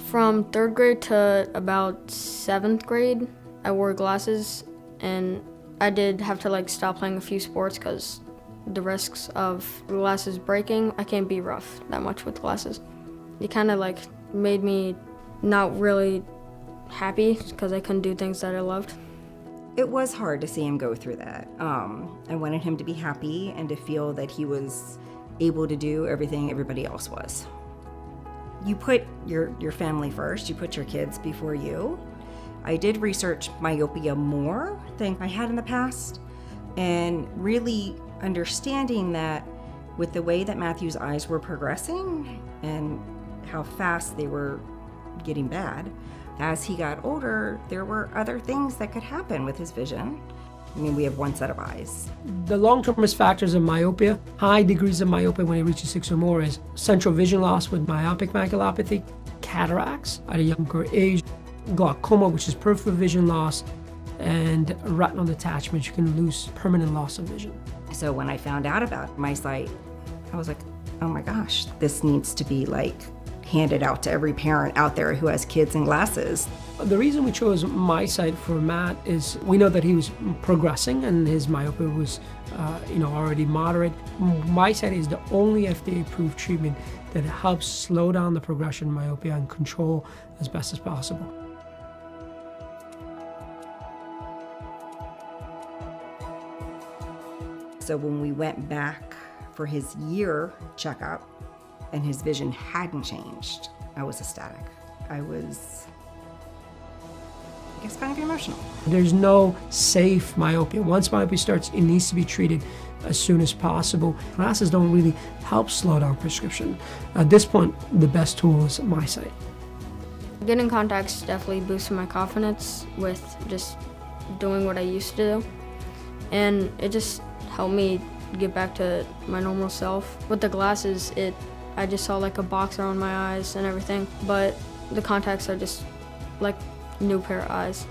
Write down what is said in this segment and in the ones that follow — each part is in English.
From third grade to about seventh grade, I wore glasses, and I did have to stop playing a few sports because the risks of glasses breaking. I can't be rough that much with glasses. It kind of made me not really happy because I couldn't do things that I loved. It was hard to see him go through that. I wanted him to be happy and to feel that he was able to do everything everybody else was. You put your family first, you put your kids before you. I did research myopia more than I had in the past, and really understanding that with the way that Matthew's eyes were progressing and how fast they were getting bad, as he got older, there were other things that could happen with his vision. I mean, we have one set of eyes. The long-term risk factors of myopia, high degrees of myopia when it reaches 6 or more, is central vision loss with myopic maculopathy, cataracts at a younger age, glaucoma, which is peripheral vision loss, and retinal detachment. You can lose permanent loss of vision. So when I found out about my sight, I was like, oh my gosh, this needs to be handed out to every parent out there who has kids and glasses. The reason we chose MySight for Matt is we know that he was progressing and his myopia was already moderate. MySight is the only FDA-approved treatment that helps slow down the progression of myopia and control as best as possible. So when we went back for his year checkup and his vision hadn't changed, I was ecstatic. I guess kind of emotional. There's no safe myopia. Once myopia starts, it needs to be treated as soon as possible. Glasses don't really help slow down prescription. At this point, the best tool is MySight. Getting contacts definitely boosted my confidence with just doing what I used to do, and it just helped me get back to my normal self. With the glasses, I just saw a box around my eyes and everything, but the contacts are just like new pair of eyes.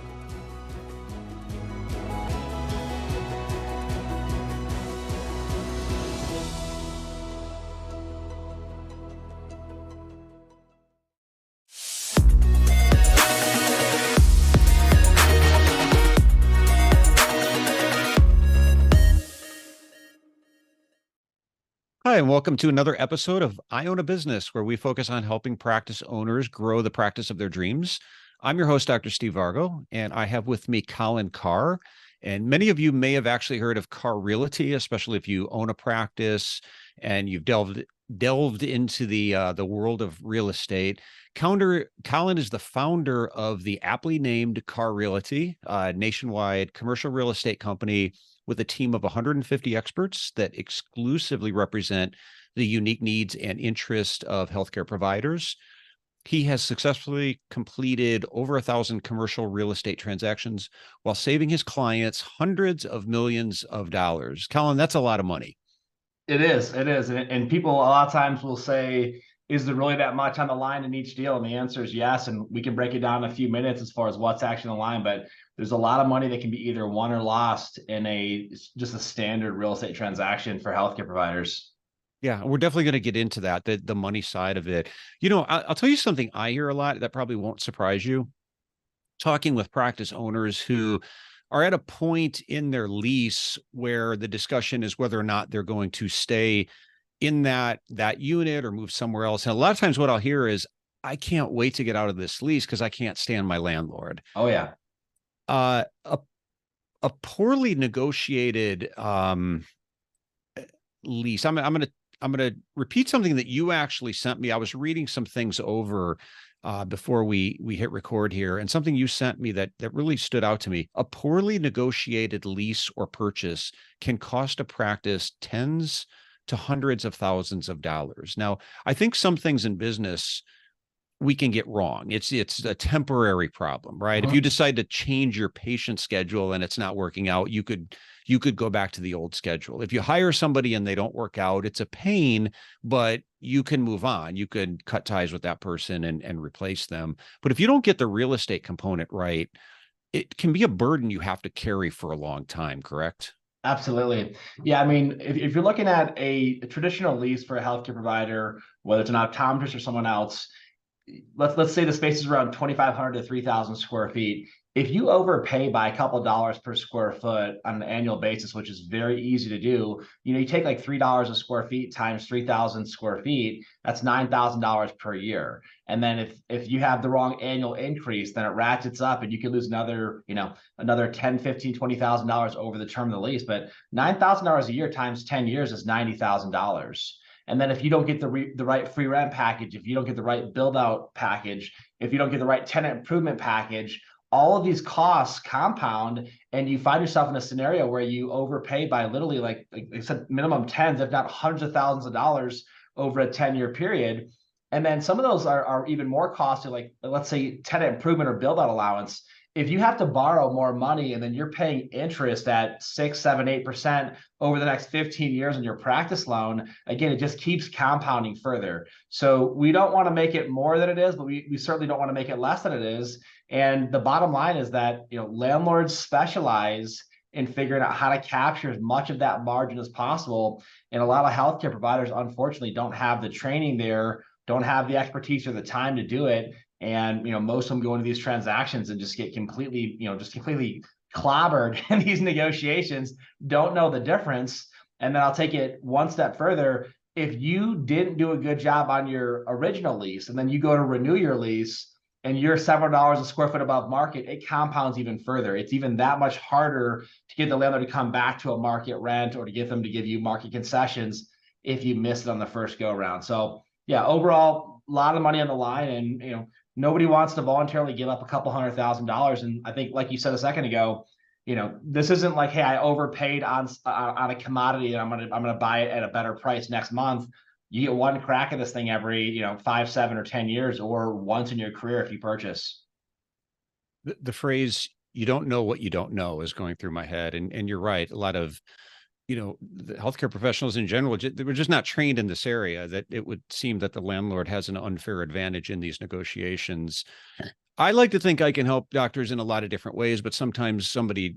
Hi, and welcome to another episode of I Own a Business, where we focus on helping practice owners grow the practice of their dreams. I'm your host, Dr. Steve Vargo, and I have with me Colin Carr. And many of you may have actually heard of Carr Realty, especially if you own a practice and you've delved into the world of real estate. Colin is the founder of the aptly named Carr Realty, a nationwide commercial real estate company with a team of 150 experts that exclusively represent the unique needs and interests of healthcare providers. He has successfully completed over 1,000 commercial real estate transactions while saving his clients hundreds of millions of dollars. Colin, that's a lot of money. It is. And people a lot of times will say, is there really that much on the line in each deal? And the answer is yes. And we can break it down in a few minutes as far as what's actually on the line. But there's a lot of money that can be either won or lost in just a standard real estate transaction for healthcare providers. Yeah, we're definitely going to get into that, the money side of it. I'll tell you something I hear a lot that probably won't surprise you. Talking with practice owners who are at a point in their lease where the discussion is whether or not they're going to stay in that unit or move somewhere else. And a lot of times what I'll hear is, I can't wait to get out of this lease because I can't stand my landlord. Oh, yeah. A poorly negotiated lease. I'm gonna repeat something that you actually sent me. I was reading some things over before we hit record here, and something you sent me that really stood out to me. A poorly negotiated lease or purchase can cost a practice tens to hundreds of thousands of dollars. Now, I think some things in business we can get wrong. It's a temporary problem, right? If you decide to change your patient schedule and it's not working out, you could go back to the old schedule. If you hire somebody and they don't work out, it's a pain, but you can move on. You could cut ties with that person and replace them. But if you don't get the real estate component right, it can be a burden you have to carry for a long time, correct? Absolutely. Yeah. I mean, if you're looking at a traditional lease for a healthcare provider, whether it's an optometrist or someone else, let's say the space is around 2,500 to 3,000 square feet. If you overpay by a couple of dollars per square foot on an annual basis, which is very easy to do, you take like $3 a square feet times 3,000 square feet, that's $9,000 per year. And then if you have the wrong annual increase, then it ratchets up and you could lose another, another 10, 15, $20,000 over the term of the lease. But $9,000 a year times 10 years is $90,000. And then if you don't get the right free rent package, if you don't get the right build out package, if you don't get the right tenant improvement package, all of these costs compound, and you find yourself in a scenario where you overpay by literally like I said, minimum tens, if not hundreds of thousands of dollars over a 10-year period. And then some of those are even more costly, like let's say tenant improvement or build out allowance. If you have to borrow more money and then you're paying interest at 6, 7, 8% over the next 15 years on your practice loan, again, it just keeps compounding further. So we don't want to make it more than it is, but we certainly don't want to make it less than it is. And the bottom line is that, landlords specialize in figuring out how to capture as much of that margin as possible. And a lot of healthcare providers, unfortunately, don't have the training there, don't have the expertise or the time to do it. And, most of them go into these transactions and just get completely clobbered in these negotiations, don't know the difference. And then I'll take it one step further. If you didn't do a good job on your original lease and then you go to renew your lease and you're several dollars a square foot above market, it compounds even further. It's even that much harder to get the landlord to come back to a market rent or to get them to give you market concessions if you missed it on the first go around. So yeah, overall, a lot of money on the line, and nobody wants to voluntarily give up a couple $100,000. And I think, like you said a second ago, this isn't like, hey, I overpaid on a commodity and I'm gonna buy it at a better price next month. You get one crack at this thing every 5, 7, or 10 years, or once in your career if you purchase. The phrase "you don't know what you don't know" is going through my head, and you're right. A lot of the healthcare professionals in general, they were just not trained in this area, that it would seem that the landlord has an unfair advantage in these negotiations. I like to think I can help doctors in a lot of different ways, but sometimes somebody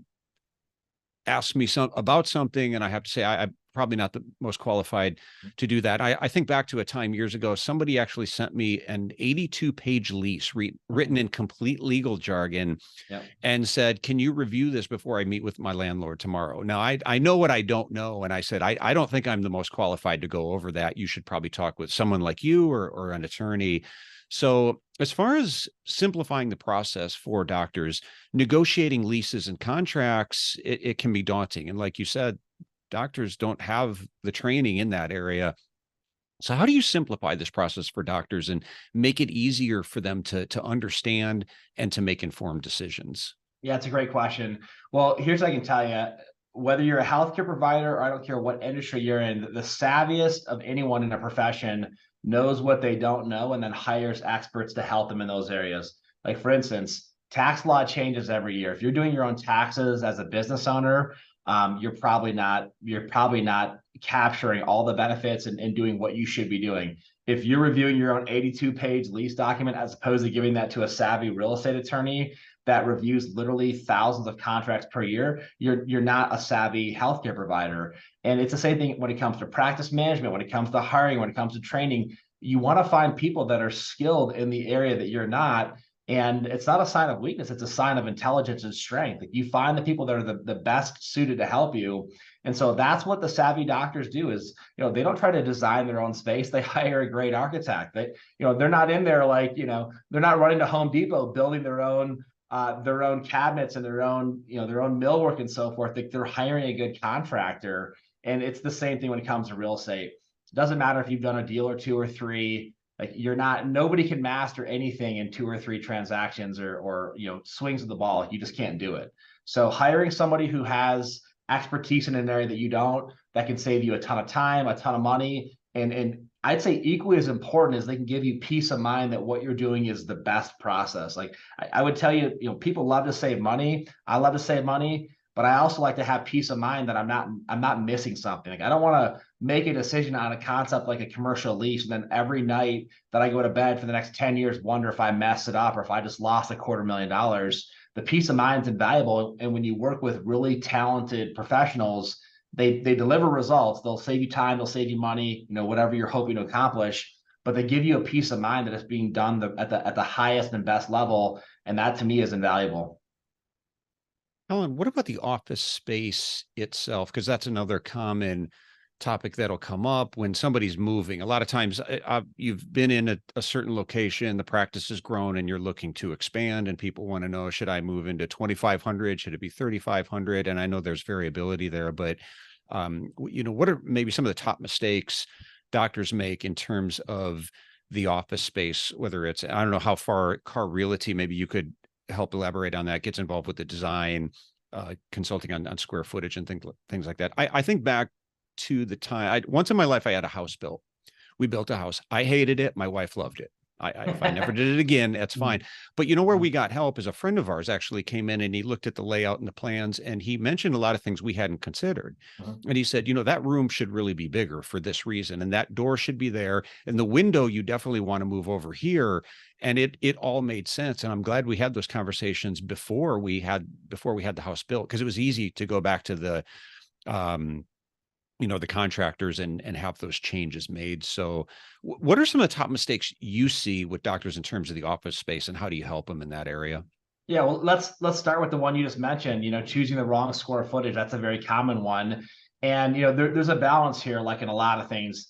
asks me about something and I have to say, I'm probably not the most qualified to do that. I think back to a time years ago, somebody actually sent me an 82-page lease written in complete legal jargon. Yep. And said, can you review this before I meet with my landlord tomorrow? Now, I know what I don't know. And I said, I don't think I'm the most qualified to go over that. You should probably talk with someone like you or an attorney. So as far as simplifying the process for doctors, negotiating leases and contracts, it can be daunting. And like you said, doctors don't have the training in that area. So how do you simplify this process for doctors and make it easier for them to understand and to make informed decisions? Yeah, it's a great question. Well, here's what I can tell you. Whether you're a healthcare provider or I don't care what industry you're in, the savviest of anyone in a profession knows what they don't know and then hires experts to help them in those areas. Like, for instance, tax law changes every year. If you're doing your own taxes as a business owner, you're probably not capturing all the benefits and doing what you should be doing. If you're reviewing your own 82-page lease document as opposed to giving that to a savvy real estate attorney that reviews literally thousands of contracts per year, you're not a savvy healthcare provider. And it's the same thing when it comes to practice management, when it comes to hiring, when it comes to training. You want to find people that are skilled in the area that you're not. And it's not a sign of weakness, it's a sign of intelligence and strength. Like, you find the people that are the best suited to help you. And so that's what the savvy doctors do is, they don't try to design their own space. They hire a great architect. They're not in there like, they're not running to Home Depot building their own cabinets and their own millwork and so forth. They're hiring a good contractor. And it's the same thing when it comes to real estate. It doesn't matter if you've done a deal or two or three. Like, nobody can master anything in 2 or 3 transactions or swings of the ball. You just can't do it. So hiring somebody who has expertise in an area that you don't, that can save you a ton of time, a ton of money. And I'd say equally as important is they can give you peace of mind that what you're doing is the best process. Like, I would tell you, people love to save money. I love to save money, but I also like to have peace of mind that I'm not missing something. Like, I don't want to make a decision on a concept like a commercial lease, and then every night that I go to bed for the next 10 years, wonder if I messed it up or if I just lost $250,000. The peace of mind is invaluable. And when you work with really talented professionals, they deliver results. They'll save you time, they'll save you money, whatever you're hoping to accomplish. but they give you a peace of mind that it's being done at the highest and best level. And that to me is invaluable. Colin, what about the office space itself? Because that's another common topic that'll come up when somebody's moving. A lot of times you've been in a certain location, the practice has grown and you're looking to expand, and people want to know, should I move into 2,500? Should it be 3,500? And I know there's variability there, but what are maybe some of the top mistakes doctors make in terms of the office space, whether it's, I don't know how far Carr Realty, maybe you could help elaborate on that, gets involved with the design, consulting on square footage and things like that. I think back to the time, once in my life, I had a house built. We built a house. I hated it. My wife loved it. If I never did it again, that's fine. But where we got help is a friend of ours actually came in and he looked at the layout and the plans, and he mentioned a lot of things we hadn't considered. And he said, that room should really be bigger for this reason, and that door should be there, and the window you definitely want to move over here. And it all made sense. And I'm glad we had those conversations before we had the house built, because it was easy to go back to the the contractors and have those changes made. So what are some of the top mistakes you see with doctors in terms of the office space, and how do you help them in that area? Yeah, well, let's start with the one you just mentioned, choosing the wrong square footage. That's a very common one. And, there's a balance here, like in a lot of things.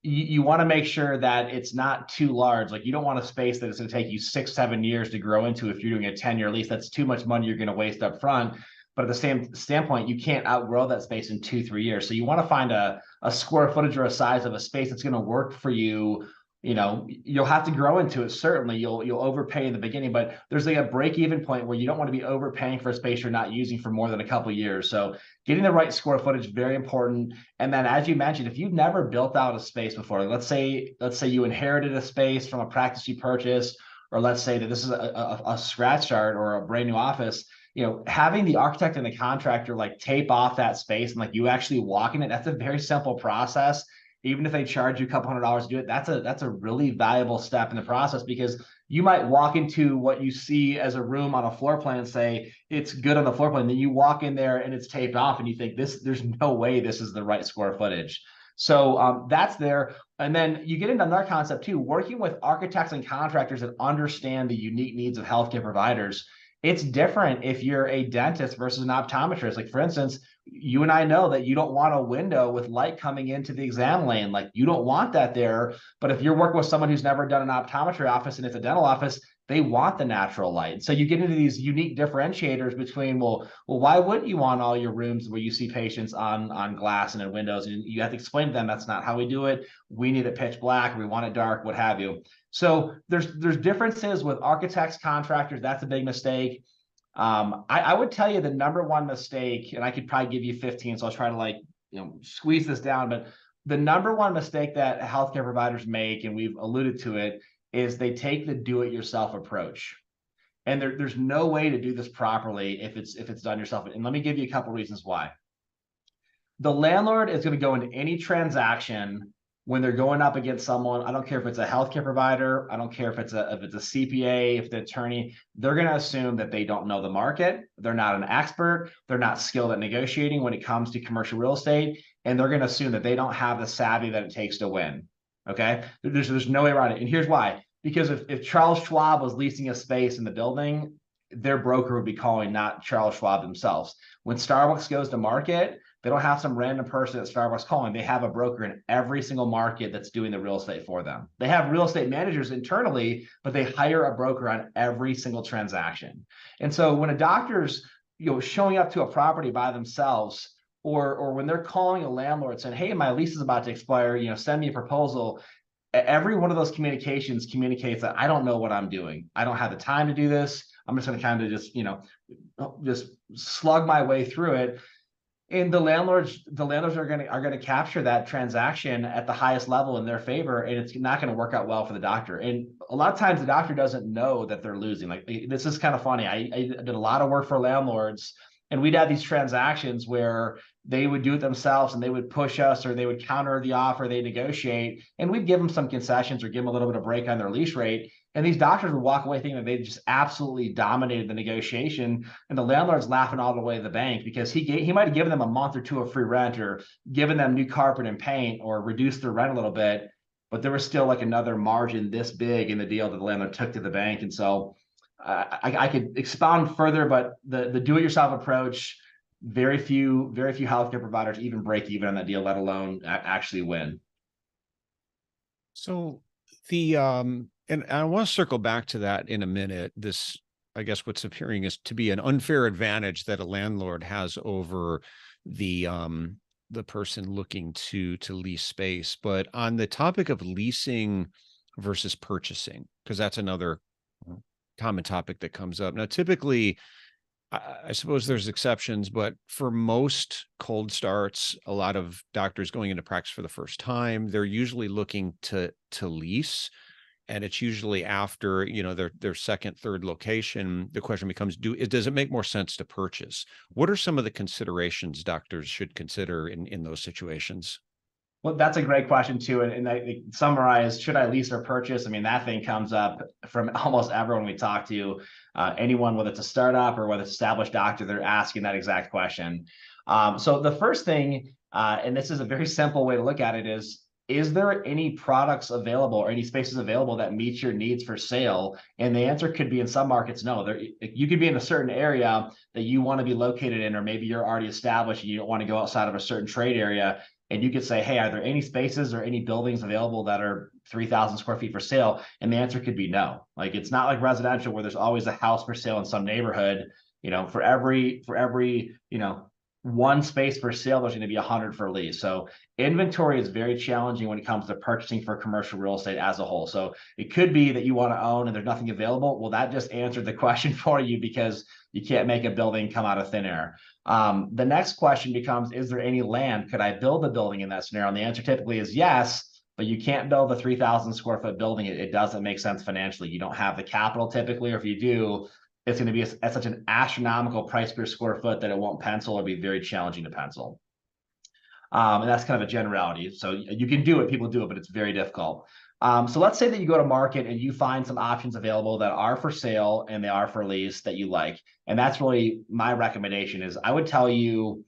You want to make sure that it's not too large. Like, you don't want a space that it's going to take you 6-7 years to grow into. If you're doing a 10-year lease, that's too much money you're going to waste up front. But at the same standpoint, you can't outgrow that space in 2-3 years. So you want to find a square footage or a size of a space that's going to work for you. You'll have to grow into it. Certainly you'll overpay in the beginning, but there's like a break-even point where you don't want to be overpaying for a space you're not using for more than a couple of years. So getting the right square footage, very important. And then, as you mentioned, if you've never built out a space before, let's say you inherited a space from a practice you purchased, or let's say that this is a scratch start or a brand new office, having the architect and the contractor like tape off that space and like you actually walk in it, that's a very simple process. Even if they charge you a couple $100 to do it, that's a really valuable step in the process, because you might walk into what you see as a room on a floor plan and say it's good on the floor plan. Then you walk in there and it's taped off and you think there's no way this is the right square footage. So that's there. And then you get into another concept too, working with architects and contractors that understand the unique needs of healthcare providers. It's different if you're a dentist versus an optometrist. Like, for instance, you and I know that you don't want a window with light coming into the exam lane. Like, you don't want that there. But if you're working with someone who's never done an optometry office and it's a dental office, they want the natural light. So you get into these unique differentiators between, well, why wouldn't you want all your rooms where you see patients on glass and in windows? And you have to explain to them that's not how we do it. We need it pitch black. We want it dark, what have you. So there's differences with architects, contractors. That's a big mistake. I would tell you the number one mistake, and I could probably give you 15, so I'll try to squeeze this down. But the number one mistake that healthcare providers make, and we've alluded to it, is they take the do-it-yourself approach. And there's no way to do this properly if it's done yourself. And let me give you a couple reasons why. The landlord is going to go into any transaction when they're going up against someone. I don't care if it's a healthcare provider. I don't care if it's a CPA, if the attorney. They're going to assume that they don't know the market. They're not an expert. They're not skilled at negotiating when it comes to commercial real estate. And they're going to assume that they don't have the savvy that it takes to win. Okay? There's no way around it. And here's why. Because if Charles Schwab was leasing a space in the building, their broker would be calling, not Charles Schwab themselves. When Starbucks goes to market, they don't have some random person at Starbucks calling. They have a broker in every single market that's doing the real estate for them. They have real estate managers internally, but they hire a broker on every single transaction. And so when a doctor's showing up to a property by themselves, or when they're calling a landlord saying, hey, my lease is about to expire, send me a proposal, every one of those communications communicates that I don't know what I'm doing. I don't have the time to do this. I'm just going to kind of just slug my way through it. And the landlords are going to capture that transaction at the highest level in their favor, and it's not going to work out well for the doctor. And a lot of times the doctor doesn't know that they're losing. Like, this is kind of funny. I did a lot of work for landlords, and we'd have these transactions where they would do it themselves and they would push us, or they would counter the offer, they negotiate, and we'd give them some concessions or give them a little bit of break on their lease rate. And these doctors would walk away thinking that they just absolutely dominated the negotiation, and the landlord's laughing all the way to the bank because he might have given them a month or two of free rent, or given them new carpet and paint, or reduced their rent a little bit. but there was still like another margin this big in the deal that the landlord took to the bank. And so I could expound further, but the do-it-yourself approach, very few healthcare providers even break even on that deal, let alone actually win. So the and I want to circle back to that in a minute. This, I guess what's appearing is to be an unfair advantage that a landlord has over the person looking to lease space. But on the topic of leasing versus purchasing, because that's another common topic that comes up. Now, typically, I suppose there's exceptions, but for most cold starts, a lot of doctors going into practice for the first time, they're usually looking to lease. And it's usually after, their second, third location. The question becomes, does it make more sense to purchase? What are some of the considerations doctors should consider in those situations? Well, that's a great question too. And I summarize, should I lease or purchase? I mean, that thing comes up from almost everyone we talk to, anyone, whether it's a startup or whether it's established doctor, they're asking that exact question. So the first thing, and this is a very simple way to look at it, is there any products available or any spaces available that meet your needs for sale? And the answer could be, in some markets, no. You could be in a certain area that you want to be located in, or maybe you're already established and you don't want to go outside of a certain trade area. And you could say, hey, are there any spaces or any buildings available that are 3,000 square feet for sale? And the answer could be no. Like, it's not like residential where there's always a house for sale in some neighborhood. For every one space for sale, there's going to be 100 for lease. So inventory is very challenging when it comes to purchasing for commercial real estate as a whole. So it could be that you want to own and there's nothing available. Well, that just answered the question for you, because you can't make a building come out of thin air. The next question becomes, is there any land? Could I build a building in that scenario? And the answer typically is yes, but you can't build a 3,000 square foot building. It doesn't make sense financially. You don't have the capital typically, or if you do, it's going to be at such an astronomical price per square foot that it won't pencil or be very challenging to pencil. And that's kind of a generality. So you can do it, people do it, but it's very difficult. So let's say that you go to market and you find some options available that are for sale and they are for lease that you like. And that's really my recommendation. Is I would tell you,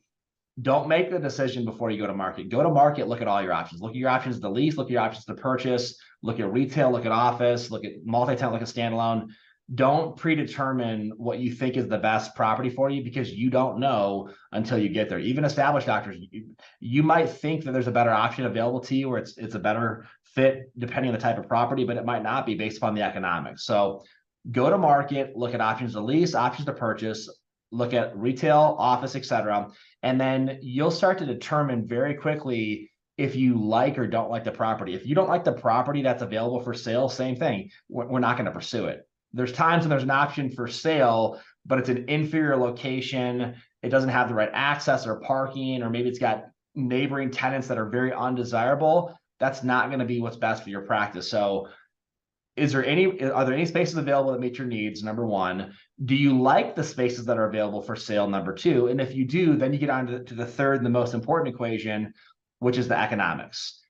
don't make the decision before you go to market. Go to market, look at all your options. Look at your options to lease, look at your options to purchase, look at retail, look at office, look at multi-tenant, look at standalone. Don't predetermine what you think is the best property for you, because you don't know until you get there. Even established doctors, you might think that there's a better option available to you, or it's a better fit depending on the type of property, but it might not be based upon the economics. So go to market, look at options to lease, options to purchase, look at retail, office, etc. And then you'll start to determine very quickly if you like or don't like the property. If you don't like the property that's available for sale, same thing. We're not going to pursue it. There's times when there's an option for sale, but it's an inferior location. It doesn't have the right access or parking, or maybe it's got neighboring tenants that are very undesirable. That's not going to be what's best for your practice. So are there any spaces available that meet your needs? Number one. Do you like the spaces that are available for sale? Number two. And if you do, then you get on to the third and the most important equation, which is the economics.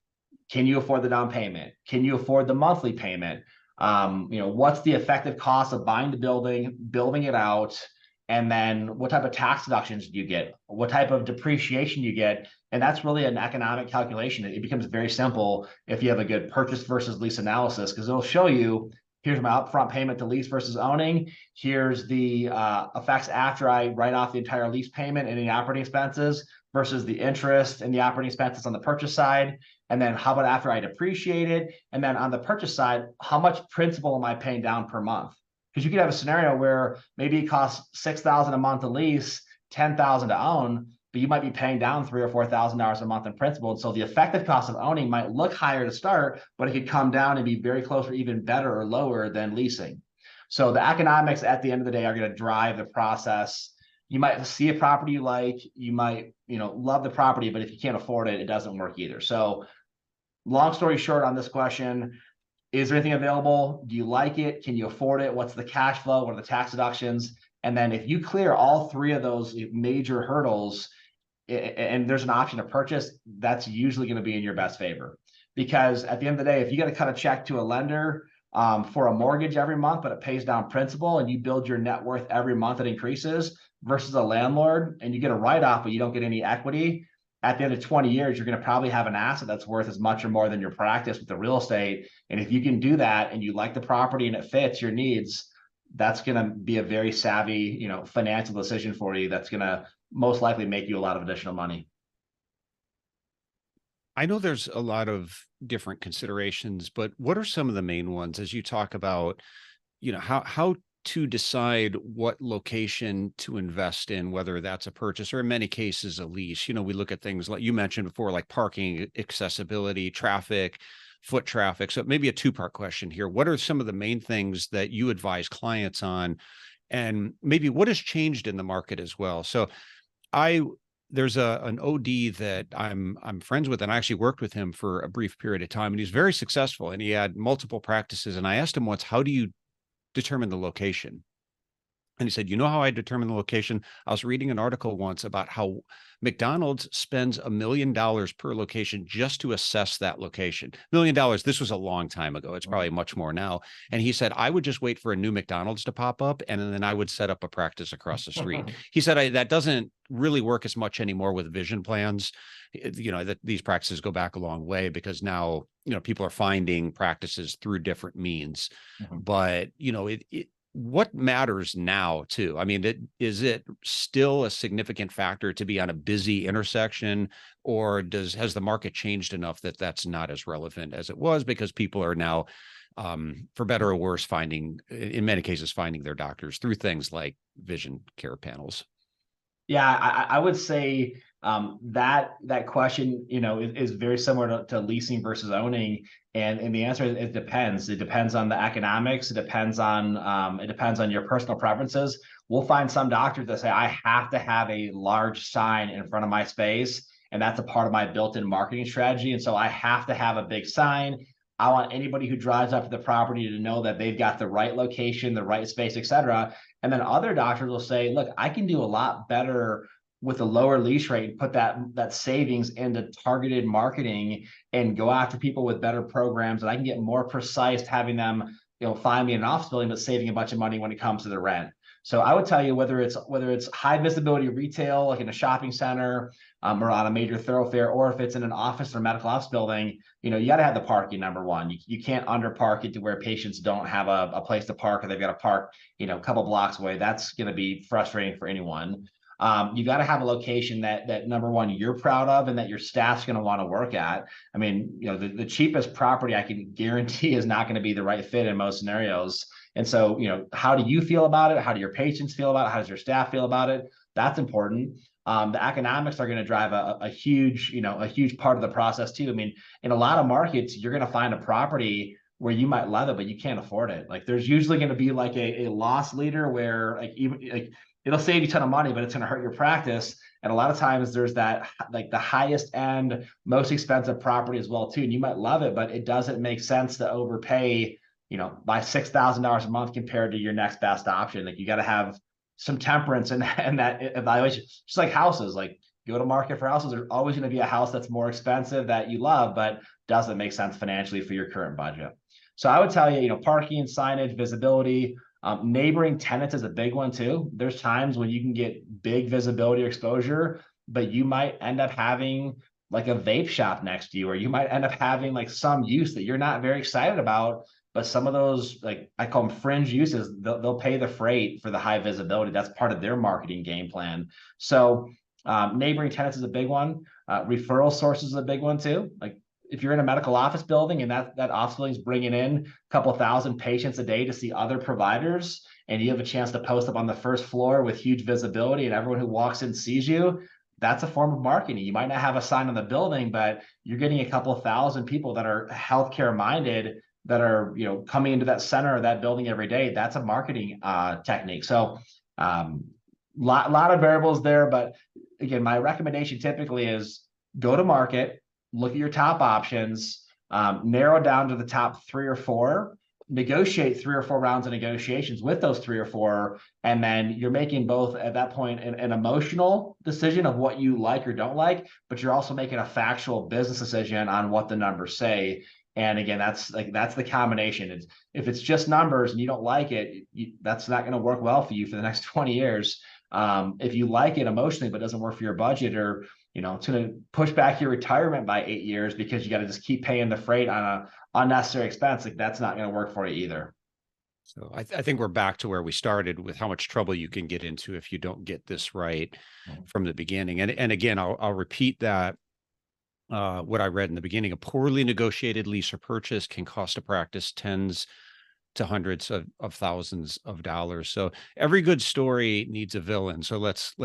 Can you afford the down payment? Can you afford the monthly payment? What's the effective cost of buying the building, building it out, and then what type of tax deductions do you get? What type of depreciation do you get? And that's really an economic calculation. It becomes very simple if you have a good purchase versus lease analysis, because it'll show you, here's my upfront payment to lease versus owning. Here's the effects after I write off the entire lease payment and any operating expenses versus the interest and the operating expenses on the purchase side. And then how about after I depreciate it? And then on the purchase side, how much principal am I paying down per month? Because you could have a scenario where maybe it costs $6,000 a month to lease, $10,000 to own, but you might be paying down $3,000 or $4,000 a month in principal. And so the effective cost of owning might look higher to start, but it could come down and be very close or even better or lower than leasing. So the economics at the end of the day are going to drive the process. You might see a property you like, you might, love the property, but if you can't afford it, it doesn't work either. So long story short on this question, is there anything available? Do you like it? Can you afford it? What's the cash flow? What are the tax deductions? And then if you clear all three of those major hurdles and there's an option to purchase, that's usually going to be in your best favor. Because at the end of the day, if you got to cut a check to a lender for a mortgage every month, but it pays down principal and you build your net worth every month, it increases, versus a landlord and you get a write-off, but you don't get any equity, at the end of 20 years, you're going to probably have an asset that's worth as much or more than your practice with the real estate. And if you can do that and you like the property and it fits your needs, that's going to be a very savvy, financial decision for you. That's going to most likely make you a lot of additional money. I know there's a lot of different considerations, but what are some of the main ones as you talk about, how to decide what location to invest in, whether that's a purchase or in many cases a lease? We look at things like you mentioned before, like parking, accessibility, traffic, foot traffic. So maybe a two-part question here. What are some of the main things that you advise clients on? And maybe what has changed in the market as well? So there's an OD that I'm friends with, and I actually worked with him for a brief period of time, and he's very successful, and he had multiple practices. And I asked him once, how do you determine the location? And he said, how I determine the location? I was reading an article once about how McDonald's spends $1 million per location just to assess that location. $1 million. This was a long time ago. It's probably much more now. And he said, I would just wait for a new McDonald's to pop up, and then I would set up a practice across the street. He said, that doesn't really work as much anymore with vision plans. That these practices go back a long way because now, people are finding practices through different means. Mm-hmm. But, what matters now too? I mean, is it still a significant factor to be on a busy intersection, or has the market changed enough that that's not as relevant as it was because people are now, for better or worse, in many cases, finding their doctors through things like vision care panels? Yeah, I would say that question, is very similar to leasing versus owning. And the answer is it depends. It depends on the economics. It depends on your personal preferences. We'll find some doctors that say, I have to have a large sign in front of my space, and that's a part of my built-in marketing strategy. And so I have to have a big sign. I want anybody who drives up to the property to know that they've got the right location, the right space, et cetera. And then other doctors will say, look, I can do a lot better with a lower lease rate and put that savings into targeted marketing and go after people with better programs. And I can get more precise having them, find me in an office building, but saving a bunch of money when it comes to the rent. So I would tell you whether it's high visibility retail, like in a shopping center or on a major thoroughfare, or if it's in an office or medical office building, you got to have the parking, number one. You can't underpark it to where patients don't have a place to park, or they've got to park, a couple blocks away. That's going to be frustrating for anyone. You got to have a location that number one, you're proud of and that your staff's going to want to work at. I mean, the cheapest property I can guarantee is not going to be the right fit in most scenarios. And so, how do you feel about it? How do your patients feel about it? How does your staff feel about it? That's important. The economics are going to drive a huge part of the process too. I mean, in a lot of markets, you're going to find a property where you might love it, but you can't afford it. Like there's usually going to be like a loss leader where it'll save you a ton of money, but it's going to hurt your practice. And a lot of times there's that, like the highest end, most expensive property as well too. And you might love it, but it doesn't make sense to overpay, by $6,000 a month compared to your next best option. Like you got to have some temperance in that evaluation. Just like houses, like go to market for houses. There's always going to be a house that's more expensive that you love, but doesn't make sense financially for your current budget. So I would tell you, parking, signage, visibility, neighboring tenants is a big one too. There's times when you can get big visibility or exposure, but you might end up having like a vape shop next to you, or you might end up having like some use that you're not very excited about. But some of those, like I call them fringe uses, they'll pay the freight for the high visibility. That's part of their marketing game plan. So neighboring tenants is a big one. Referral sources is a big one too. Like if you're in a medical office building and that office building is bringing in a couple thousand patients a day to see other providers, and you have a chance to post up on the first floor with huge visibility and everyone who walks in sees you, that's a form of marketing. You might not have a sign on the building, but you're getting a couple of thousand people that are healthcare minded that are, coming into that center of that building every day. That's a marketing technique. So lot of variables there, but again, my recommendation typically is go to market, look at your top options, narrow down to the top 3 or 4, negotiate 3 or 4 rounds of negotiations with those 3 or 4, and then you're making both at that point an emotional decision of what you like or don't like, but you're also making a factual business decision on what the numbers say. And again, that's the combination. If it's just numbers and you don't like it, that's not going to work well for you for the next 20 years. If you like it emotionally, but it doesn't work for your budget, or it's going to push back your retirement by 8 years because you got to just keep paying the freight on a unnecessary expense. Like that's not going to work for you either. So I think we're back to where we started with how much trouble you can get into if you don't get this right from the beginning. And again, I'll repeat that. What I read in the beginning: a poorly negotiated lease or purchase can cost a practice tens to hundreds of thousands of dollars. So every good story needs a villain. So let's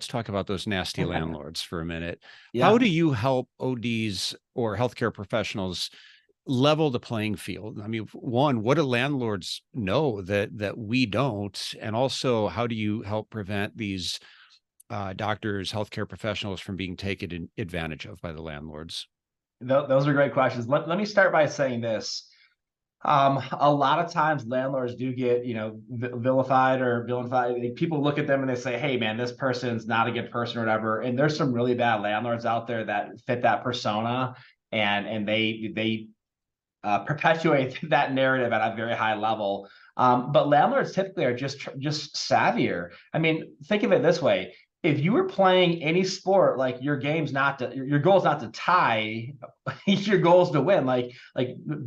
talk about those nasty landlords for a minute. Yeah. How do you help ODs or healthcare professionals level the playing field? I mean, one, what do landlords know that we don't? And also, how do you help prevent these doctors, healthcare professionals from being taken advantage of by the landlords? Those are great questions. Let me start by saying this. A lot of times landlords do get, vilified or vilified. People look at them and they say, hey man, this person's not a good person or whatever. And there's some really bad landlords out there that fit that persona, and they perpetuate that narrative at a very high level. But landlords typically are just savvier. I mean, think of it this way. If you were playing any sport, like your goal is not to tie, your goal is to win. Like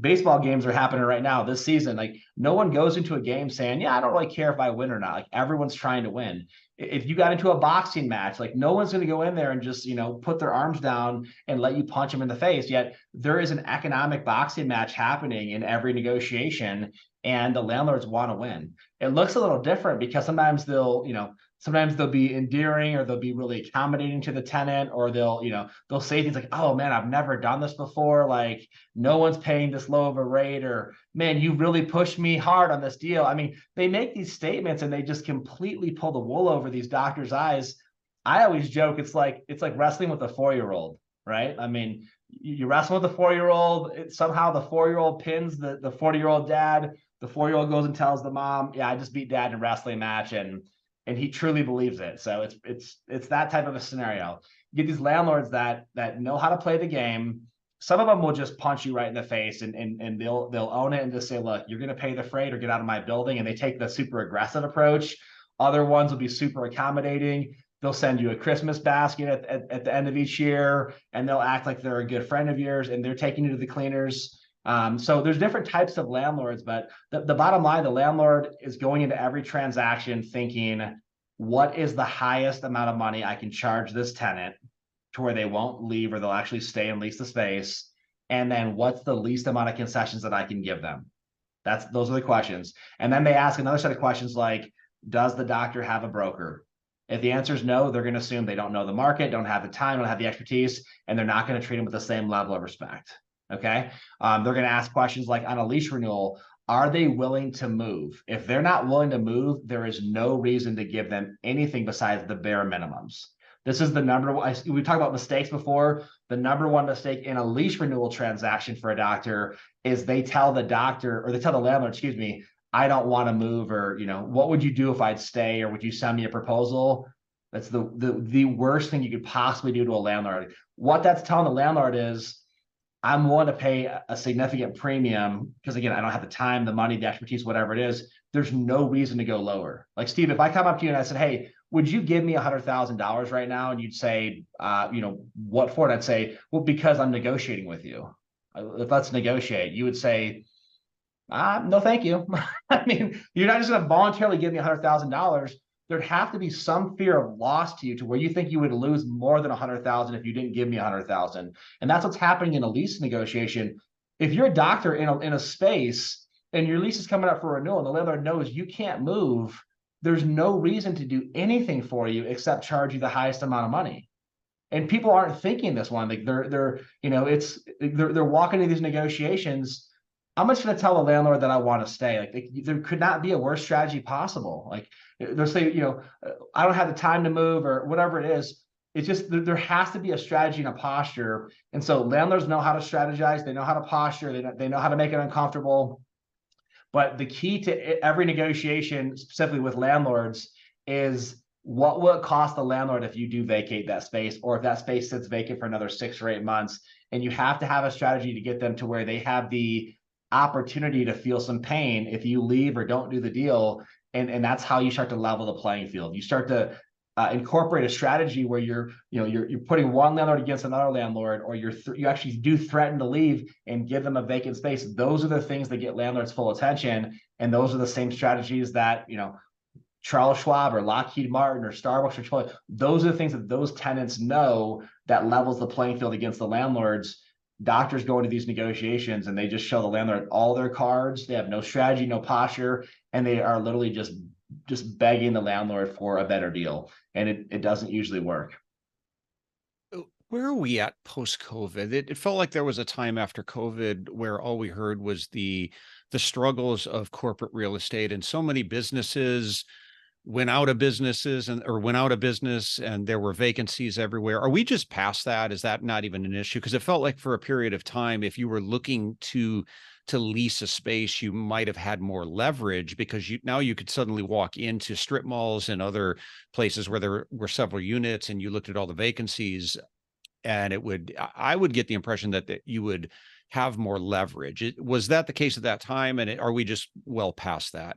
baseball games are happening right now this season. Like no one goes into a game saying, yeah, I don't really care if I win or not. Like everyone's trying to win. If you got into a boxing match, like no one's going to go in there and just, put their arms down and let you punch them in the face. Yet there is an economic boxing match happening in every negotiation, and the landlords want to win. It looks a little different because sometimes they'll be endearing, or they'll be really accommodating to the tenant, or they'll say things like, oh man, I've never done this before. Like no one's paying this low of a rate, or man, you really pushed me hard on this deal. I mean, they make these statements and they just completely pull the wool over these doctors' eyes. I always joke, it's like wrestling with a 4-year-old, right? I mean, you wrestle with a 4-year-old, somehow the 4-year-old pins the 40-year-old dad. The 4-year-old goes and tells the mom, yeah, I just beat dad in a wrestling match. And he truly believes it. So it's that type of a scenario. You get these landlords that know how to play the game. Some of them will just punch you right in the face, and they'll own it and just say, look, you're going to pay the freight or get out of my building. And they take the super aggressive approach. Other ones will be super accommodating. They'll send you a Christmas basket at the end of each year, and they'll act like they're a good friend of yours, and they're taking you to the cleaners. So there's different types of landlords, but the bottom line, the landlord is going into every transaction thinking, what is the highest amount of money I can charge this tenant to where they won't leave, or they'll actually stay and lease the space? And then what's the least amount of concessions that I can give them? Those are the questions. And then they ask another set of questions like, does the doctor have a broker? If the answer is no, they're going to assume they don't know the market, don't have the time, don't have the expertise, and they're not going to treat them with the same level of respect. Okay. They're going to ask questions like, on a lease renewal, are they willing to move? If they're not willing to move, there is no reason to give them anything besides the bare minimums. This is the number one. We talked about mistakes before. The number one mistake in a lease renewal transaction for a doctor is they tell the landlord, excuse me, I don't want to move, or, what would you do if I'd stay, or would you send me a proposal? That's the worst thing you could possibly do to a landlord. What that's telling the landlord is, I'm willing to pay a significant premium because, again, I don't have the time, the money, the expertise, whatever it is. There's no reason to go lower. Like, Steve, if I come up to you and I said, hey, would you give me $100,000 right now? And you'd say, what for? And I'd say, well, because I'm negotiating with you. Let's negotiate. You would say, no, thank you. I mean, you're not just going to voluntarily give me $100,000. There'd have to be some fear of loss to you to where you think you would lose more than 100,000 if you didn't give me 100,000. And that's what's happening in a lease negotiation. If you're a doctor in a space and your lease is coming up for renewal and the landlord knows you can't move, there's no reason to do anything for you except charge you the highest amount of money. And people aren't thinking this one. Like they're walking into these negotiations. I'm just going to tell the landlord that I want to stay. Like there could not be a worse strategy possible. Like they'll say, I don't have the time to move, or whatever it is. It's just there has to be a strategy and a posture. And so landlords know how to strategize. They know how to posture. They know how to make it uncomfortable. But the key to every negotiation, specifically with landlords, is what will it cost the landlord if you do vacate that space, or if that space sits vacant for another 6 or 8 months. And you have to have a strategy to get them to where they have the opportunity to feel some pain if you leave or don't do the deal. And that's how you start to level the playing field. You start to incorporate a strategy where you're putting one landlord against another landlord, or you actually do threaten to leave and give them a vacant space. Those are the things that get landlords full attention, and those are the same strategies that Charles Schwab or Lockheed Martin or Starbucks or Chipotle, those are the things that those tenants know that levels the playing field against the landlords. Doctors go into these negotiations and they just show the landlord all their cards. They have no strategy, no posture, and they are literally just begging the landlord for a better deal. And it doesn't usually work. Where are we at post-COVID? It felt like there was a time after COVID where all we heard was the struggles of corporate real estate, and so many businesses went out of business and there were vacancies everywhere. Are we just past that? Is that not even an issue? Because it felt like for a period of time, if you were looking to lease a space, you might have had more leverage, because now you could suddenly walk into strip malls and other places where there were several units and you looked at all the vacancies, and I would get the impression that you would have more leverage. Was that the case at that time? And are we just well past that?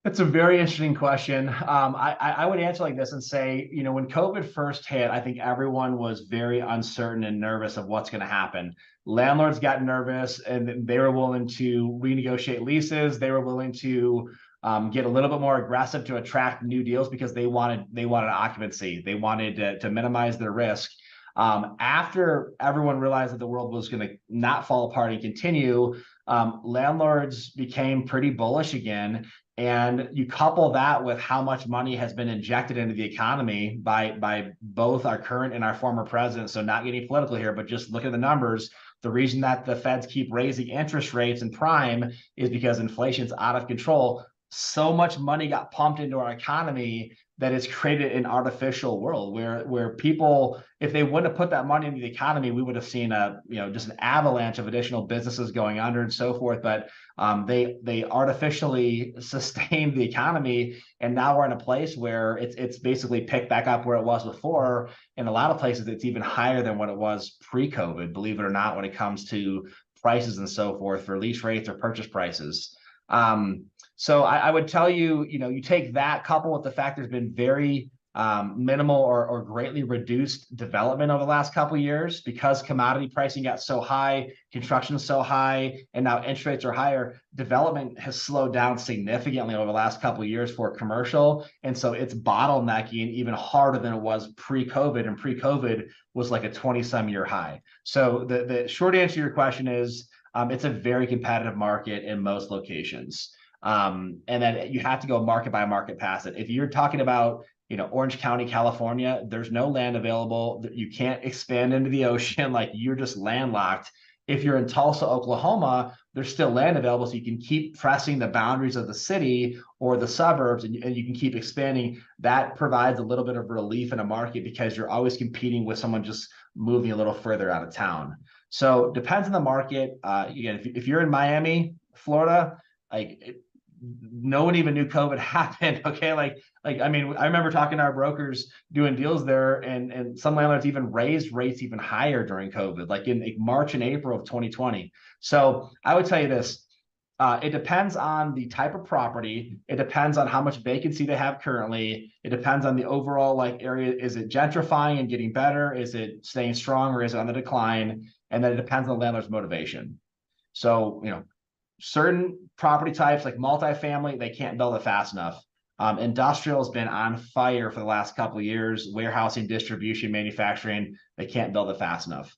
That's a very interesting question. I would answer like this and say, when COVID first hit, I think everyone was very uncertain and nervous of what's going to happen. Landlords got nervous and they were willing to renegotiate leases. They were willing to get a little bit more aggressive to attract new deals because they wanted occupancy. They wanted to minimize their risk. After everyone realized that the world was going to not fall apart and continue, landlords became pretty bullish again. And you couple that with how much money has been injected into the economy by both our current and our former president. So not getting political here, but just look at the numbers. The reason that the feds keep raising interest rates and prime is because inflation's out of control. So much money got pumped into our economy that it's created an artificial world where people, if they wouldn't have put that money into the economy, we would have seen just an avalanche of additional businesses going under and so forth. But they artificially sustained the economy, and now we're in a place where it's basically picked back up where it was before. In a lot of places, it's even higher than what it was pre-COVID, believe it or not, when it comes to prices and so forth for lease rates or purchase prices. So I would tell you, you take that couple with the fact there's been very minimal or greatly reduced development over the last couple of years because commodity pricing got so high, construction so high, and now interest rates are higher. Development has slowed down significantly over the last couple of years for commercial, and so it's bottlenecking even harder than it was pre-COVID, and pre-COVID was like a 20-some year high. So the short answer to your question is it's a very competitive market in most locations. And then you have to go market by market past it. If you're talking about, Orange County, California, there's no land available. You can't expand into the ocean. Like, you're just landlocked. If you're in Tulsa, Oklahoma, there's still land available. So you can keep pressing the boundaries of the city or the suburbs, and you can keep expanding. That provides a little bit of relief in a market because you're always competing with someone just moving a little further out of town. So depends on the market. Again, if you're in Miami, Florida, no one even knew COVID happened. Okay. I remember talking to our brokers doing deals there, and some landlords even raised rates even higher during COVID, like in March and April of 2020. So I would tell you this, it depends on the type of property. It depends on how much vacancy they have currently. It depends on the overall area. Is it gentrifying and getting better? Is it staying strong, or is it on the decline? And then it depends on the landlord's motivation. So, certain property types like multifamily, they can't build it fast enough. Industrial has been on fire for the last couple of years. Warehousing, distribution, manufacturing, they can't build it fast enough.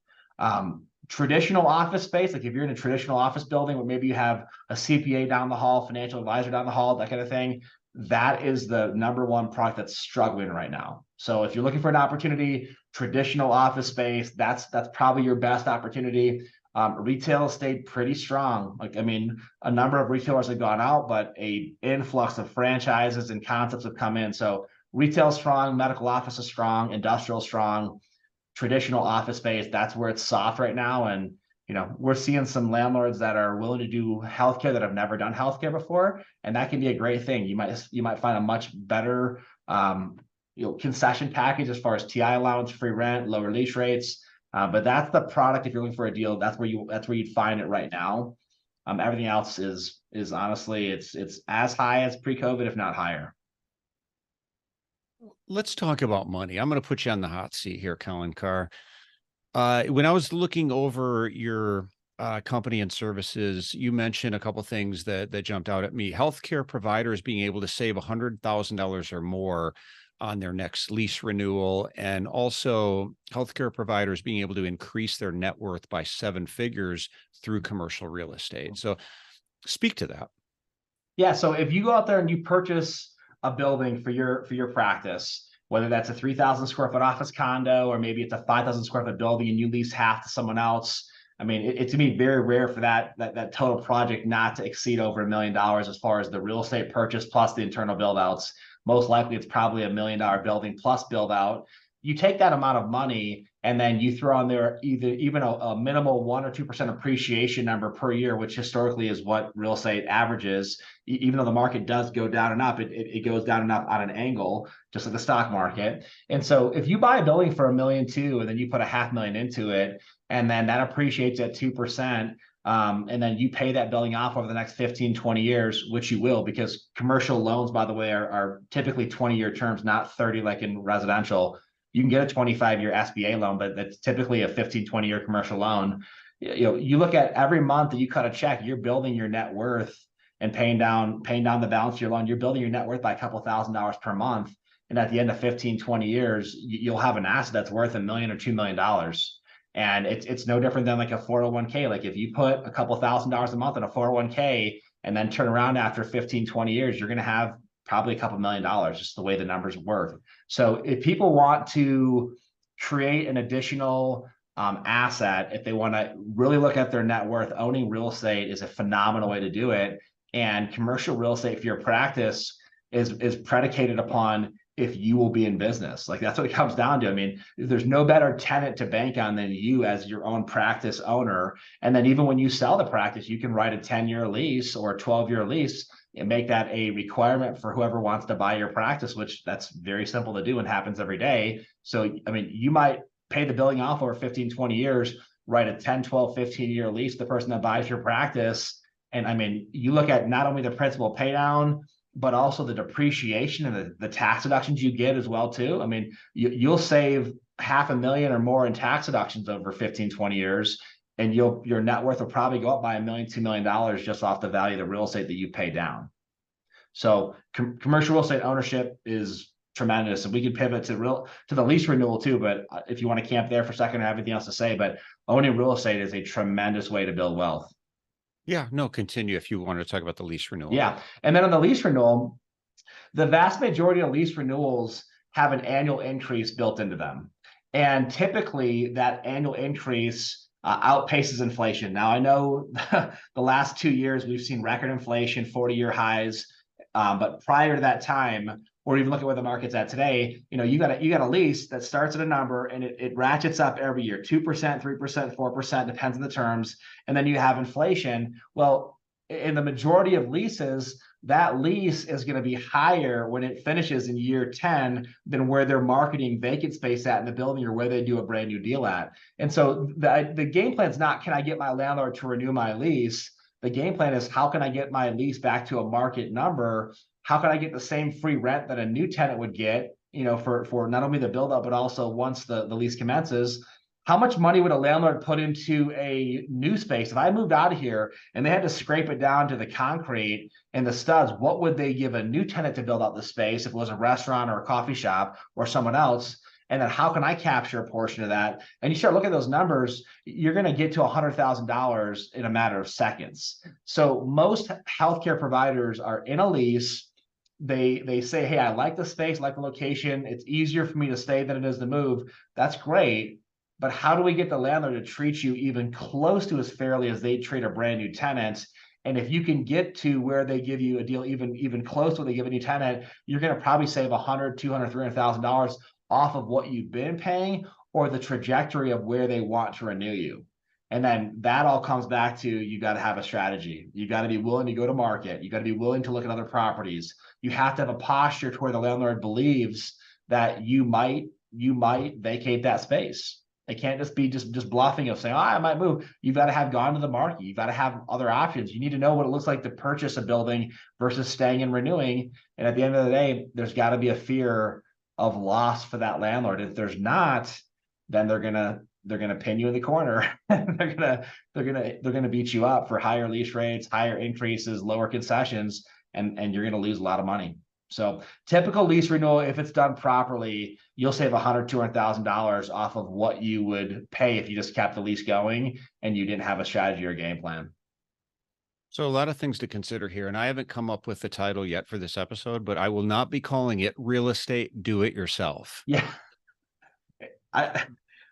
Traditional office space, like if you're in a traditional office building where maybe you have a CPA down the hall, financial advisor down the hall, that kind of thing, that is the number one product that's struggling right now. So if you're looking for an opportunity, traditional office space, that's probably your best opportunity. Retail stayed pretty strong. A number of retailers have gone out, but a influx of franchises and concepts have come in. So retail strong, medical office is strong, industrial strong, traditional office space, that's where it's soft right now. And we're seeing some landlords that are willing to do healthcare that have never done healthcare before, and that can be a great thing. You might find a much better concession package as far as TI allowance, free rent, lower lease rates. But that's the product. If you're looking for a deal, that's where you'd find it right now. Everything else is honestly, it's as high as pre-COVID, if not higher. Let's talk about money. I'm going to put you on the hot seat here, Colin Carr. When I was looking over your company and services, you mentioned a couple things that jumped out at me. Healthcare providers being able to save $100,000 or more on their next lease renewal, and also healthcare providers being able to increase their net worth by seven figures through commercial real estate. So, speak to that. Yeah, so if you go out there and you purchase a building for your practice, whether that's a 3,000 square foot office condo, or maybe it's a 5,000 square foot building and you lease half to someone else. I mean, it's to me very rare for that total project not to exceed over $1 million as far as the real estate purchase plus the internal build outs. Most likely it's probably $1 million building plus build out. You take that amount of money and then you throw on there even a minimal 1 or 2% appreciation number per year, which historically is what real estate averages. Even though the market does go down and up, it goes down and up on an angle, just like the stock market. And so if you buy a building for $1.2 million and then you put $500,000 into it, and then that appreciates at 2%, and then you pay that building off over the next 15, 20 years, which you will, because commercial loans, by the way, are typically 20-year terms, not 30 like in residential. You can get a 25-year SBA loan, but that's typically a 15, 20-year commercial loan. You look at every month that you cut a check, you're building your net worth and paying down the balance of your loan. You're building your net worth by a couple $1,000s per month. And at the end of 15, 20 years, you'll have an asset that's worth $1 million or $2 million. And it's no different than like a 401k. Like if you put a couple $1,000s a month in a 401k and then turn around after 15, 20 years, you're going to have probably a couple $1 million, just the way the numbers work. So if people want to create an additional asset, if they want to really look at their net worth, owning real estate is a phenomenal way to do it. And commercial real estate for your practice is predicated upon if you will be in business. Like that's what it comes down to. I mean, there's no better tenant to bank on than you as your own practice owner. And then even when you sell the practice, you can write a 10-year lease or a 12-year lease and make that a requirement for whoever wants to buy your practice, which that's very simple to do and happens every day. So, I mean, you might pay the building off over 15, 20 years, write a 10, 12, 15-year lease, the person that buys your practice. And I mean, you look at not only the principal pay down, but also the depreciation and the tax deductions you get as well too. I mean, you'll save $500,000 or more in tax deductions over 15, 20 years. And your net worth will probably go up by $1 million, $2 million just off the value of the real estate that you pay down. So commercial real estate ownership is tremendous, and we can pivot to the lease renewal too. But if you want to camp there for a second, I have anything else to say. But owning real estate is a tremendous way to build wealth. Yeah, no, continue if you want to talk about the lease renewal. Yeah, and then on the lease renewal, the vast majority of lease renewals have an annual increase built into them, and typically that annual increase outpaces inflation. Now, I know the last 2 years we've seen record inflation, 40-year highs, but prior to that time, or even look at where the market's at today, you got a lease that starts at a number and it ratchets up every year, 2%, 3%, 4%, depends on the terms, and then you have inflation. Well, in the majority of leases, that lease is going to be higher when it finishes in year 10 than where they're marketing vacant space at in the building or where they do a brand new deal at. And so the game plan is not, can I get my landlord to renew my lease? The game plan is, how can I get my lease back to a market number? How can I get the same free rent that a new tenant would get, for not only the build up, but also once the lease commences? How much money would a landlord put into a new space? If I moved out of here and they had to scrape it down to the concrete and the studs, what would they give a new tenant to build out the space if it was a restaurant or a coffee shop or someone else? And then how can I capture a portion of that? And you start looking at those numbers, you're going to get to $100,000 in a matter of seconds. So most healthcare providers are in a lease. They say, hey, I like the space, like the location. It's easier for me to stay than it is to move. That's great. But how do we get the landlord to treat you even close to as fairly as they treat a brand new tenant? And if you can get to where they give you a deal even close to what they give a new tenant, you're going to probably save $100,000, $200,000, $300,000 off of what you've been paying or the trajectory of where they want to renew you. And then that all comes back to, you got to have a strategy. You got to be willing to go to market. You got to be willing to look at other properties. You have to have a posture to where the landlord believes that you might vacate that space. They can't just be just bluffing of saying, I might move. You've got to have gone to the market. You've got to have other options. You need to know what it looks like to purchase a building versus staying and renewing. And at the end of the day, there's got to be a fear of loss for that landlord. If there's not, then they're gonna pin you in the corner. they're gonna beat you up for higher lease rates, higher increases, lower concessions, and you're gonna lose a lot of money. So typical lease renewal, if it's done properly, you'll save $100,000, $200,000 off of what you would pay if you just kept the lease going and you didn't have a strategy or game plan. So a lot of things to consider here, and I haven't come up with the title yet for this episode, but I will not be calling it Real Estate Do It Yourself. Yeah.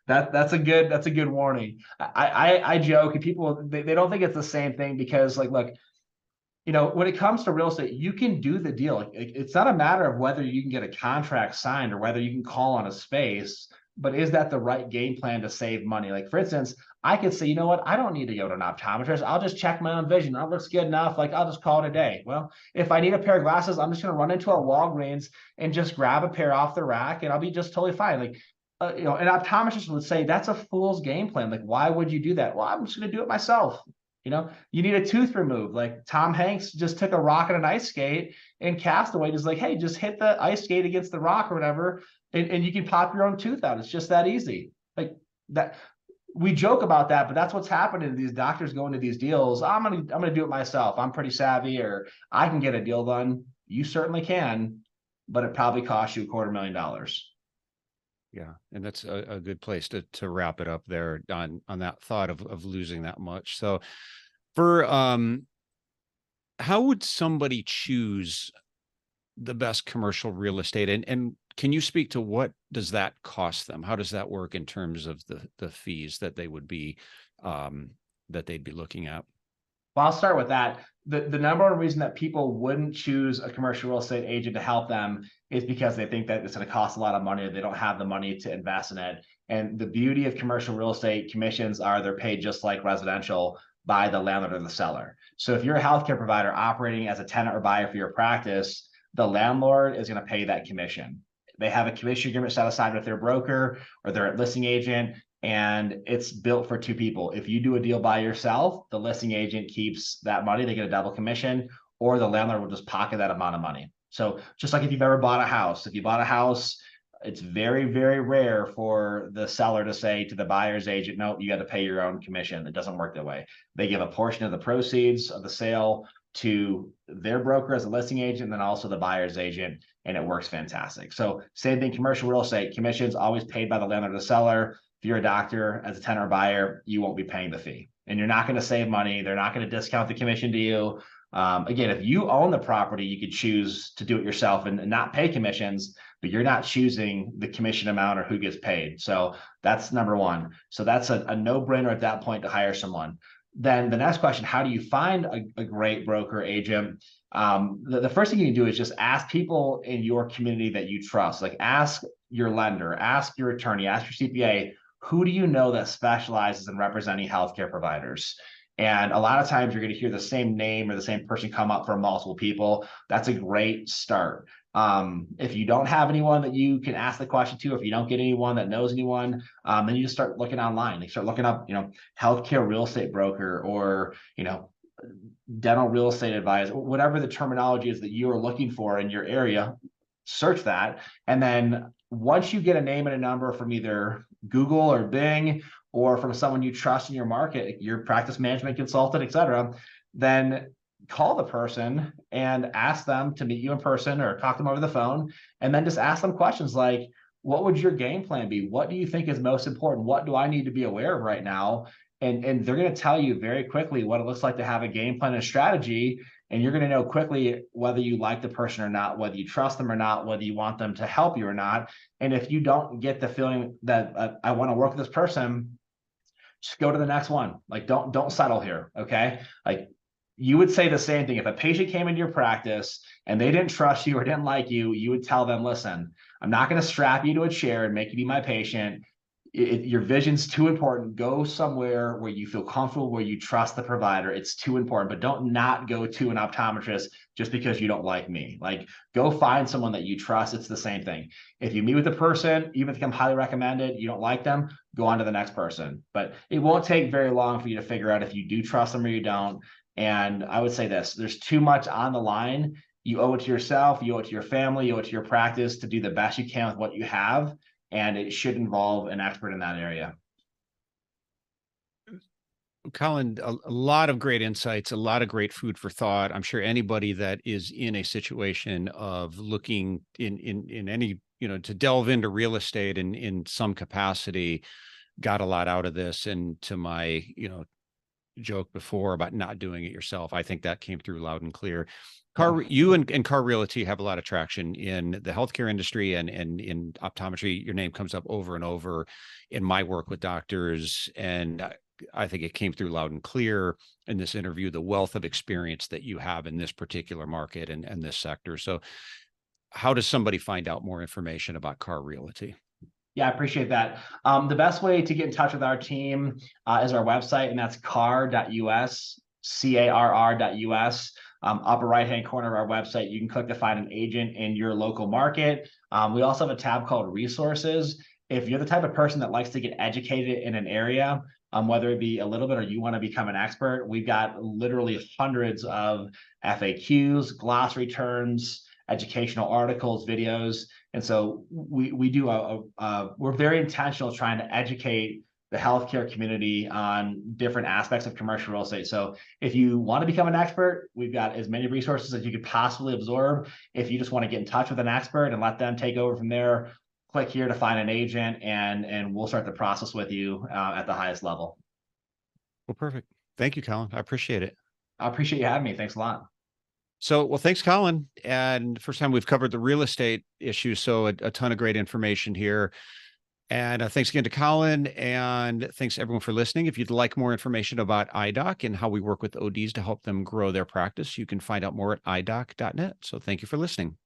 That's a good warning. I joke, and people they don't think it's the same thing, because like, look, when it comes to real estate, you can do the deal. It's not a matter of whether you can get a contract signed or whether you can call on a space, but is that the right game plan to save money? Like, for instance, I could say, you know what, I don't need to go to an optometrist. I'll just check my own vision. That looks good enough. Like, I'll just call it a day. Well, if I need a pair of glasses, I'm just going to run into a Walgreens and just grab a pair off the rack, and I'll be just totally fine. Like, an optometrist would say that's a fool's game plan. Like, why would you do that? Well, I'm just going to do it myself. You need a tooth removed. Like, Tom Hanks just took a rock and an ice skate in Castaway. Just like, hey, just hit the ice skate against the rock or whatever, and you can pop your own tooth out. It's just that easy. Like that. We joke about that, but that's what's happening. These doctors go into these deals. I'm gonna do it myself. I'm pretty savvy, or I can get a deal done. You certainly can, but it probably costs you $250,000. Yeah, and that's a good place to wrap it up there on that thought of losing that much. So for how would somebody choose the best commercial real estate, and can you speak to what does that cost them? How does that work in terms of the fees that they would be that they'd be looking at? Well, I'll start with that. The number one reason that people wouldn't choose a commercial real estate agent to help them is because they think that it's going to cost a lot of money, or they don't have the money to invest in it. And the beauty of commercial real estate commissions are they're paid just like residential by the landlord or the seller. So if you're a healthcare provider operating as a tenant or buyer for your practice, the landlord is going to pay that commission. They have a commission agreement set aside with their broker or their listing agent, and it's built for two people. If you do a deal by yourself, the listing agent keeps that money, they get a double commission, or the landlord will just pocket that amount of money. So just like if you've ever bought a house, if you bought a house, it's very, very rare for the seller to say to the buyer's agent, no, you got to pay your own commission. It doesn't work that way. They give a portion of the proceeds of the sale to their broker as a listing agent, and then also the buyer's agent, and it works fantastic. So same thing, commercial real estate, commissions always paid by the landlord or the seller. If you're a doctor as a tenant or buyer, you won't be paying the fee, and you're not going to save money. They're not going to discount the commission to you. Again, if you own the property, you could choose to do it yourself and not pay commissions, but you're not choosing the commission amount or who gets paid. So that's number one. So that's a no-brainer at that point to hire someone. Then the next question, how do you find a great broker agent? The first thing you can do is just ask people in your community that you trust. Like, ask your lender, ask your attorney, ask your CPA, who do you know that specializes in representing healthcare providers? And a lot of times you're going to hear the same name or the same person come up for multiple people. That's a great start. If you don't have anyone that you can ask the question to, if you don't get anyone that knows anyone, then you just start looking online. You start looking up, healthcare real estate broker, or, dental real estate advisor, whatever the terminology is that you are looking for in your area, search that. And then once you get a name and a number from either Google or Bing, or from someone you trust in your market, your practice management consultant, et cetera, then call the person and ask them to meet you in person or talk to them over the phone. And then just ask them questions like, what would your game plan be? What do you think is most important? What do I need to be aware of right now? And they're going to tell you very quickly what it looks like to have a game plan and strategy. And you're going to know quickly whether you like the person or not, whether you trust them or not, whether you want them to help you or not. And if you don't get the feeling that I want to work with this person, just go to the next one. Like, don't settle here. Okay. Like, you would say the same thing. If a patient came into your practice and they didn't trust you or didn't like you, you would tell them, listen, I'm not going to strap you to a chair and make you be my patient. Your vision's too important. Go somewhere where you feel comfortable, where you trust the provider. It's too important, but don't not go to an optometrist just because you don't like me. Like, go find someone that you trust. It's the same thing. If you meet with a person, even if they come highly recommended, you don't like them, go on to the next person. But it won't take very long for you to figure out if you do trust them or you don't. And I would say this, there's too much on the line you owe it to yourself, you owe it to your family, you owe it to your practice to do the best you can with what you have. And it should involve an expert in that area. Colin, a lot of great insights, a lot of great food for thought. I'm sure anybody that is in a situation of looking in any, to delve into real estate in some capacity got a lot out of this. And to my, joke before about not doing it yourself, I think that came through loud and clear. You and Carr Realty have a lot of traction in the healthcare industry and in optometry. Your name comes up over and over in my work with doctors. And I think it came through loud and clear in this interview, the wealth of experience that you have in this particular market and this sector. So how does somebody find out more information about Carr Realty? Yeah, I appreciate that. The best way to get in touch with our team is our website, and that's carr.us, CARR.us. Upper right-hand corner of our website, you can click to find an agent in your local market. We also have a tab called resources. If you're the type of person that likes to get educated in an area, whether it be a little bit or you want to become an expert, we've got literally hundreds of FAQs, glossary terms, educational articles, videos. And so we do we're very intentional trying to educate the healthcare community on different aspects of commercial real estate. So if you want to become an expert, we've got as many resources as you could possibly absorb. If you just want to get in touch with an expert and let them take over from there, click here to find an agent, and we'll start the process with you at the highest level. Well, perfect. Thank you, Colin. I appreciate it. I appreciate you having me. Thanks a lot. So, well, thanks, Colin. And first time we've covered the real estate issue. So a ton of great information here. And thanks again to Colin, and thanks everyone for listening. If you'd like more information about iDoc and how we work with ODs to help them grow their practice, you can find out more at idoc.net. So thank you for listening.